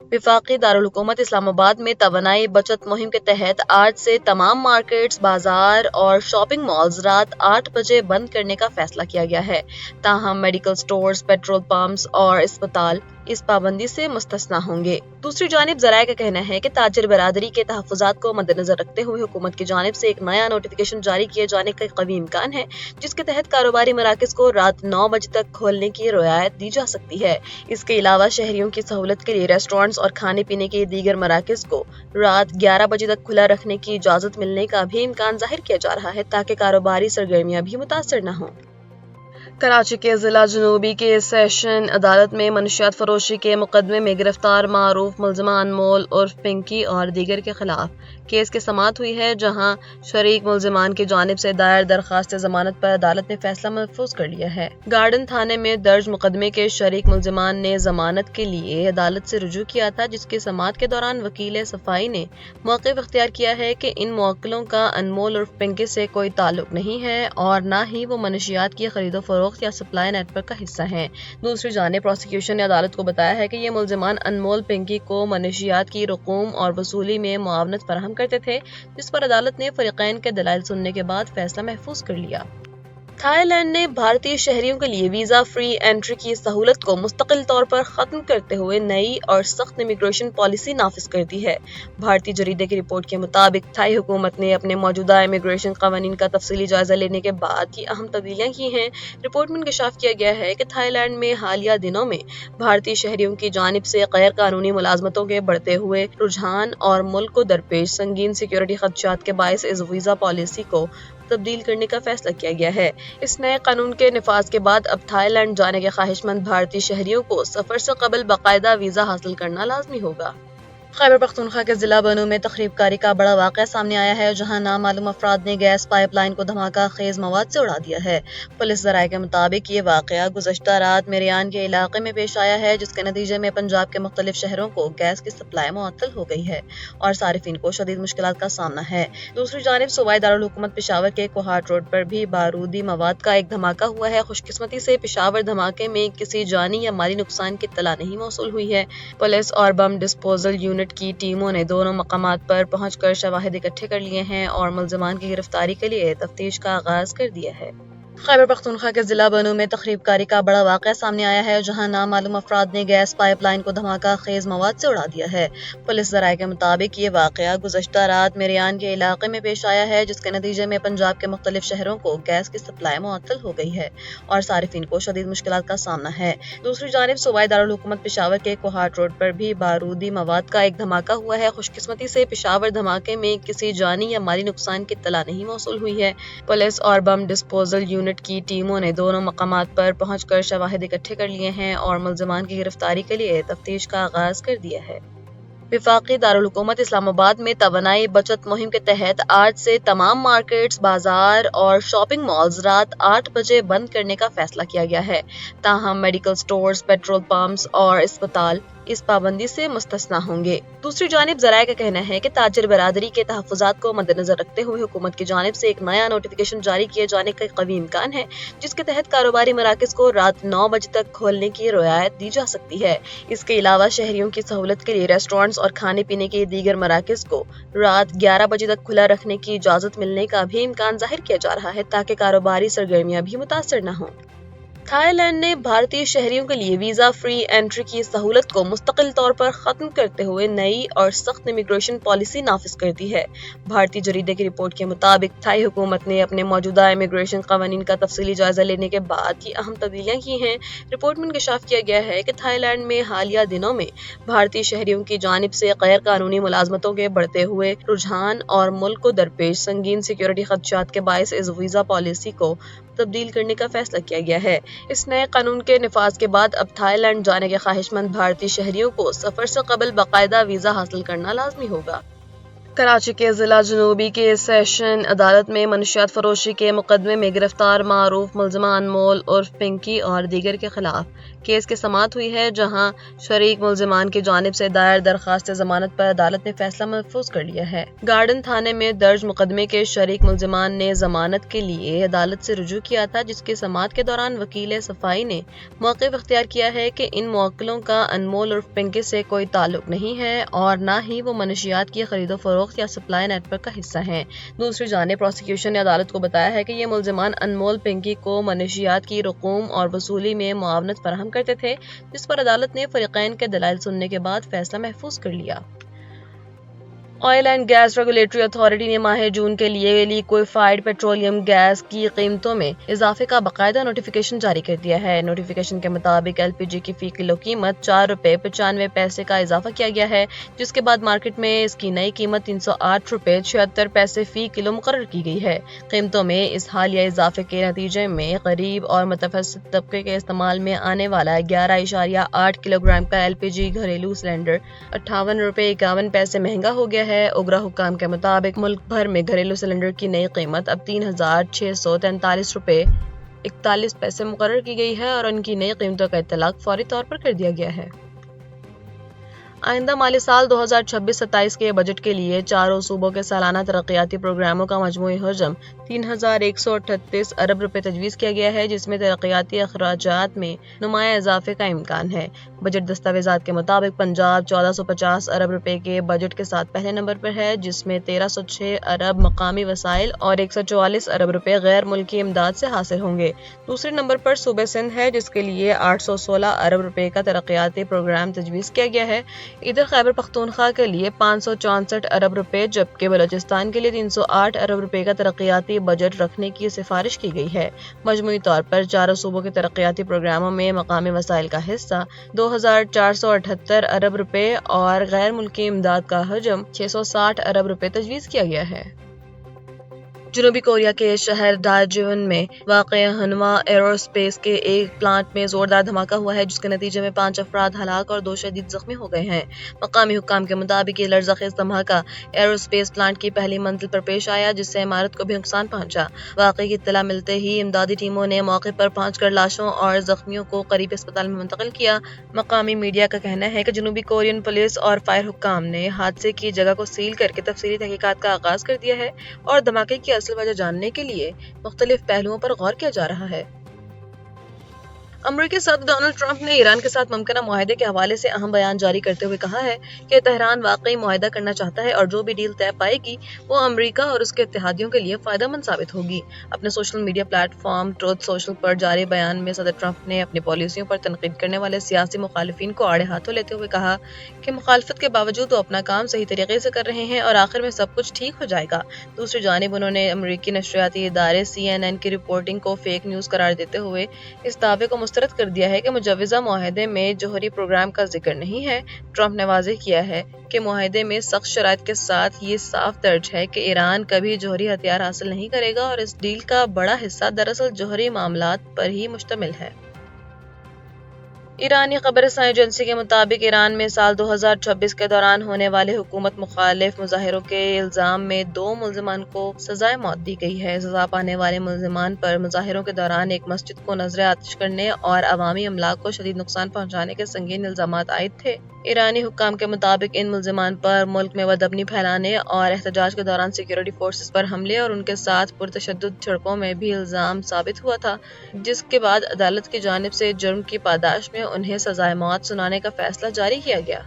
वफाकी दारुल-हुकूमत इस्लामाबाद में तवानाई बचत मुहिम के तहत आज से तमाम मार्केट्स, बाजार और शॉपिंग मॉल्स रात 8 बजे बंद करने का फैसला किया गया है। ताहम मेडिकल स्टोर्स, पेट्रोल पंप्स और अस्पताल इस पाबंदी से मुस्तस्ना होंगे। दूसरी जानिब ज़राए का कहना है कि ताजिर बरादरी के तहफ़्फ़ुज़ात को मद्देनज़र रखते हुए हुकूमत की जानिब से एक नया नोटिफिकेशन जारी किए जाने का कवी इम्कान है, जिसके तहत कारोबारी मराकज़ को रात 9 बजे तक खोलने की रियायत दी जा सकती है। इसके अलावा शहरियों की सहूलत के लिए रेस्टोरेंट्स और खाने पीने के दीगर मराकज़ को रात 11 बजे तक खुला रखने की इजाज़त मिलने का भी इम्कान ज़ाहिर किया जा रहा है, ताकि कारोबारी सरगर्मियाँ भी मुतासर न हों। कराची के जिला जनूबी के सेशन अदालत में मनशियात फरोशी के मुकदमे में गिरफ्तार मारूफ मुलजिमा अनमोल उर्फ पिंकी और दीगर के खिलाफ केस की समाअत हुई है, जहां शरीक मुलजिमान की जानिब से दायर दरखास्त जमानत पर अदालत ने फैसला महफूज कर लिया है। गार्डन थाने में दर्ज मुकदमे के शरीक मुलजिमान ने जमानत के लिए अदालत से रुजू किया था, जिसकी समाअत के दौरान वकील सफाई ने मौक़िफ़ इख्तियार किया है कि इन मुवक्किलों का अनमोल उर्फ पिंकी से कोई ताल्लुक नहीं है और न ही वो मनशियात की खरीदो फरोख्त या सप्लाई नेटवर्क का हिस्सा हैं। दूसरी जानिब प्रोसिक्यूशन ने अदालत को बताया है कि ये मुलजिमान अनमोल पिंकी को मनशियात की रकूम और वसूली में मुआवनत फराहम करते थे, जिस पर अदालत ने फरीक़ैन के दलाइल सुनने के बाद फैसला महफूज कर लिया। थाईलैंड ने भारतीय शहरियों के लिए वीज़ा फ्री एंट्री की सहूलत को मुस्तकिल तौर पर ख़त्म करते हुए नई और सख्त इमिग्रेशन पॉलिसी नाफिज कर दी है। भारतीय जरीदे की रिपोर्ट के मुताबिक थाई हुकूमत ने अपने मौजूदा इमिग्रेशन क़वानीन का तफसीली जायजा लेने के बाद ये अहम तब्दीलियाँ की हैं। रिपोर्ट में इंकशाफ किया गया है कि थाईलैंड में हालिया दिनों में भारतीय शहरियों की जानिब से गैर कानूनी मुलाजमतों के बढ़ते हुए रुझान और मुल्क को दरपेश संगीन सिक्योरिटी खदशात के बायस इस वीज़ा पॉलिसी को तब्दील करने का फैसला किया गया है। इस नए कानून के निफाज के बाद अब थाईलैंड जाने के ख्वाहिशमंद भारतीय शहरियों को सफर से कबल बाकायदा वीजा हासिल करना लाजमी होगा। खैबर पख्तूनख्वा के जिला बनू में तखरीबकारी का बड़ा वाक़या सामने आया है, जहां नामालूम अफराद ने गैस पाइपलाइन को धमाका खेज मवाद से उड़ा दिया है। पुलिस ज़राए के मुताबिक ये वाक़या गुज़श्ता रात मेरियान के इलाके में पेश आया है, जिसके नतीजे में पंजाब के मुख्तलिफ शहरों को गैस की सप्लाई मुअत्तल हो गई है और सारिफिन को शदीद मुश्किलात का सामना है। दूसरी जानिब सूबाई दारुल-हुकूमत पेशावर के कोहाट रोड पर भी बारूदी मवाद का एक धमाका हुआ है। खुशकिस्मती से पेशावर धमाके में किसी जानी या माली नुकसान की इत्तला नहीं मौसूल हुई है। पुलिस और बम डिस्पोजल यूनिट की टीमों ने दोनों मकामात पर पहुंचकर शवाहिद इकट्ठे कर लिए हैं और मुलजिमान की गिरफ्तारी के लिए तफ्तीश का आगाज कर दिया है। खैबर पख्तूनख्वा के जिला बनू में तखरीबकारी का बड़ा वाक़या सामने आया है, जहां नामालूम अफराद ने गैस पाइपलाइन को धमाका खेज मवाद से उड़ा दिया है। पुलिस ज़राए के मुताबिक ये वाक़या गुज़श्ता रात मेरियान के इलाके में पेश आया है, जिसके नतीजे में पंजाब के मुख्तलिफ शहरों को गैस की सप्लाई मुअत्तल हो गई है और सारिफिन को शदीद मुश्किलात का सामना है। दूसरी जानिब सूबाई दारुल-हुकूमत पेशावर के कोहाट रोड पर भी बारूदी मवाद का एक धमाका हुआ है। खुशकिस्मती से पेशावर धमाके में किसी जानी या माली नुकसान की इत्तला नहीं मौसूल हुई है। पुलिस और बम डिस्पोजल यूनिट की टीमों ने दोनों मकामात पर पहुंचकर शवाहिद इकट्ठे कर लिए हैं और मुलजिमान की गिरफ्तारी के लिए तफ्तीश का आगाज कर दिया है। वफाकी दारुल-हुकूमत इस्लामाबाद में तवानाई बचत मुहिम के तहत आज से तमाम मार्केट्स, बाजार और शॉपिंग मॉल्स रात 8 बजे बंद करने का फैसला किया गया है। ताहम मेडिकल स्टोर्स, पेट्रोल पंप्स और अस्पताल इस पाबंदी से मुस्तस्ना होंगे। दूसरी जानिब ज़राए का कहना है कि ताजिर बरादरी के तहफ़्फ़ुज़ात को मद्देनज़र रखते हुए हुकूमत की जानिब से एक नया नोटिफिकेशन जारी किए जाने का कवी इम्कान है, जिसके तहत कारोबारी मराकज़ को रात 9 बजे तक खोलने की रियायत दी जा सकती है। इसके अलावा शहरियों की सहूलत के लिए रेस्टोरेंट्स और खाने पीने के दीगर मराकज़ को रात 11 बजे तक खुला रखने की इजाज़त मिलने का भी इम्कान ज़ाहिर किया जा रहा है, ताकि कारोबारी सरगर्मियाँ भी मुतासर न हों। थाईलैंड ने भारतीय शहरियों के लिए वीज़ा फ्री एंट्री की सहूलत को मुस्तकिल तौर पर ख़त्म करते हुए नई और सख्त इमिग्रेशन पॉलिसी नाफिज कर दी है। भारतीय जरीदे की रिपोर्ट के मुताबिक थाई हुकूमत ने अपने मौजूदा इमिग्रेशन क़वानीन का तफसीली जायजा लेने के बाद ये अहम तब्दीलियाँ की हैं। रिपोर्ट में इंकशाफ किया गया है कि थाईलैंड में हालिया दिनों में भारतीय शहरियों की जानिब से गैर कानूनी मुलाजमतों के बढ़ते हुए रुझान और मुल्क को दरपेश संगीन सिक्योरिटी खदशात के बायस इस वीज़ा पॉलिसी को तब्दील करने का फैसला किया गया है। इस नए कानून के निफाज के बाद अब थाईलैंड जाने के ख्वाहिशमंद भारतीय शहरियों को सफर से कबल बाकायदा वीजा हासिल करना लाजमी होगा। کراچی کے ضلع جنوبی کے سیشن عدالت میں منشیات فروشی کے مقدمے میں گرفتار معروف ملزمہ انمول عرف پنکی اور دیگر کے خلاف کیس کی سماعت ہوئی ہے، جہاں شریک ملزمان کی جانب سے دائر درخواست ضمانت پر عدالت نے فیصلہ محفوظ کر لیا ہے۔ گارڈن تھانے میں درج مقدمے کے شریک ملزمان نے ضمانت کے لیے عدالت سے رجوع کیا تھا، جس کی سماعت کے دوران وکیل صفائی نے موقف اختیار کیا ہے کہ ان موکلوں کا انمول عرف پنکی سے کوئی تعلق نہیں ہے اور نہ ہی وہ منشیات کی خرید و فروخت یا سپلائی نیٹ ورک کا حصہ ہیں۔ دوسری جانب پروسیکیوشن نے عدالت کو بتایا ہے کہ یہ ملزمان انمول پنکی کو منشیات کی رقوم اور وصولی میں معاونت فراہم کرتے تھے، جس پر عدالت نے فریقین کے دلائل سننے کے بعد فیصلہ محفوظ کر لیا۔ آئل اینڈ گیس ریگولیٹری اتھارٹی نے ماہ جون کے لیے لیکوئفائڈ پیٹرولیم گیس کی قیمتوں میں اضافے کا باقاعدہ نوٹیفیکیشن جاری کر دیا ہے۔ نوٹیفیکیشن کے مطابق ایل پی جی کی فی کلو قیمت 4 روپے 95 پیسے کا اضافہ کیا گیا ہے، جس کے بعد مارکیٹ میں اس کی نئی قیمت 308 روپے 76 پیسے فی کلو مقرر کی گئی ہے۔ قیمتوں میں اس حالیہ اضافے کے نتیجے میں غریب اور متوسط طبقے کے استعمال میں آنے والا 11.8 کلو گرام کا ایل پی جی گھریلو سلنڈر 58 روپے 51 پیسے مہنگا ہو گیا ہے۔ اوگرا حکام کے مطابق ملک بھر میں گھریلو سلنڈر کی نئی قیمت اب 3,643 روپے 41 پیسے مقرر کی گئی ہے اور ان کی نئی قیمتوں کا اطلاق فوری طور پر کر دیا گیا ہے۔ آئندہ مالی سال 2026-27 کے بجٹ کے لیے چاروں صوبوں کے سالانہ ترقیاتی پروگراموں کا مجموعی حجم 3,138 ارب روپے تجویز کیا گیا ہے، جس میں ترقیاتی اخراجات میں نمایاں اضافے کا امکان ہے۔ بجٹ دستاویزات کے مطابق پنجاب 1,450 ارب روپے کے بجٹ کے ساتھ پہلے نمبر پر ہے، جس میں 1,306 ارب مقامی وسائل اور 144 ارب روپے غیر ملکی امداد سے حاصل ہوں گے۔ دوسرے نمبر پر صوبہ سندھ ہے، جس کے لیے 816 ارب روپے کا ترقیاتی پروگرام تجویز کیا گیا ہے۔ ادھر خیبر پختونخوا کے لیے 564 ارب روپے جبکہ بلوچستان کے لیے 308 ارب روپے کا ترقیاتی بجٹ رکھنے کی سفارش کی گئی ہے۔ مجموعی طور پر چاروں صوبوں کے ترقیاتی پروگراموں میں مقامی وسائل کا حصہ 2,478 ارب روپے اور غیر ملکی امداد کا حجم 660 ارب روپے تجویز کیا گیا ہے۔ جنوبی کوریا کے شہر داجیون میں واقع ہنوا ایرو اسپیس کے ایک پلانٹ میں زوردار دھماکہ ہوا ہے، جس کے نتیجے میں 5 افراد ہلاک اور 2 شدید زخمی ہو گئے ہیں۔ مقامی حکام کے مطابق یہ لرزہ خیز دھماکہ ایرو اسپیس پلانٹ کی پہلی منزل پر پیش آیا، جس سے عمارت کو بھی نقصان پہنچا۔ واقعے کی اطلاع ملتے ہی امدادی ٹیموں نے موقع پر پہنچ کر لاشوں اور زخمیوں کو قریبی اسپتال میں منتقل کیا۔ مقامی میڈیا کا کہنا ہے کہ جنوبی کورین پولیس اور فائر حکام نے حادثے کی جگہ کو سیل کر کے تفصیلی تحقیقات کا آغاز کر دیا ہے اور دھماکے کی اصل وجہ جاننے کے لیے مختلف پہلوؤں پر غور کیا جا رہا ہے۔ امریکی صدر ڈونلڈ ٹرمپ نے ایران کے ساتھ ممکنہ معاہدے کے حوالے سے اہم بیان جاری کرتے ہوئے کہا ہے کہ تہران واقعی معاہدہ کرنا چاہتا ہے اور جو بھی ڈیل طے پائے گی وہ امریکہ اور اس کے اتحادیوں کے لیے فائدہ مند ثابت ہوگی۔ اپنے social media platform Truth Social پر جاری بیان میں صدر ٹرمپ نے اپنی پالیسیوں پر تنقید کرنے والے سیاسی مخالفین کو آڑے ہاتھوں لیتے ہوئے کہا کہ مخالفت کے باوجود وہ اپنا کام صحیح طریقے سے کر رہے ہیں اور آخر میں سب کچھ ٹھیک ہو جائے گا۔ دوسری جانب انہوں نے امریکی نشریاتی ادارے CNN کی رپورٹنگ کو فیک نیوز قرار دیتے ہوئے اس دعوے کو مسترد کر دیا ہے کہ مجوزہ معاہدے میں جوہری پروگرام کا ذکر نہیں ہے۔ ٹرمپ نے واضح کیا ہے کہ معاہدے میں سخت شرائط کے ساتھ یہ صاف درج ہے کہ ایران کبھی جوہری ہتھیار حاصل نہیں کرے گا اور اس ڈیل کا بڑا حصہ دراصل جوہری معاملات پر ہی مشتمل ہے۔ ایرانی خبر رساں ایجنسی کے مطابق ایران میں سال 2026 کے دوران ہونے والے حکومت مخالف مظاہروں کے الزام میں 2 ملزمان کو سزائے موت دی گئی ہے۔ سزا پانے والے ملزمان پر مظاہروں کے دوران ایک مسجد کو نذر آتش کرنے اور عوامی املاک کو شدید نقصان پہنچانے کے سنگین الزامات عائد تھے۔ ایرانی حکام کے مطابق ان ملزمان پر ملک میں بدامنی پھیلانے اور احتجاج کے دوران سیکورٹی فورسز پر حملے اور ان کے ساتھ پرتشدد جھڑپوں میں بھی الزام ثابت ہوا تھا، جس کے بعد عدالت کی جانب سے جرم کی پاداش میں انہیں سزائے موت سنانے کا فیصلہ جاری کیا گیا۔